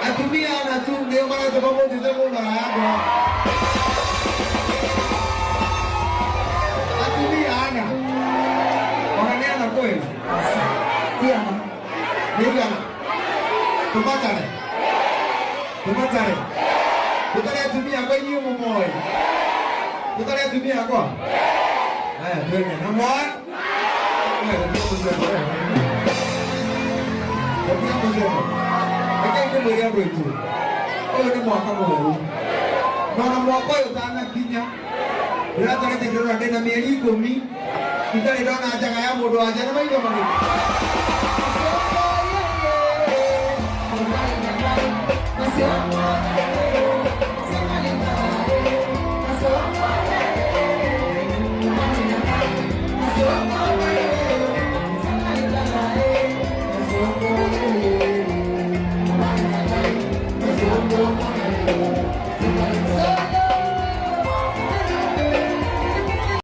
atumia na tu ndio maana sababu ndio na hapo atumia ana wananiana kweli pia nigana tumatare tutatumia kwa hiyo mmoja tutatumia kwa haya twende namba 1 Kaya kwetu oyo ni mwaka mweru nona mwaka oyo utanakinya iratarete ndona ndina mieri 10 itari ndona njaga ya mundu wanja na maitho marĩkũ Masio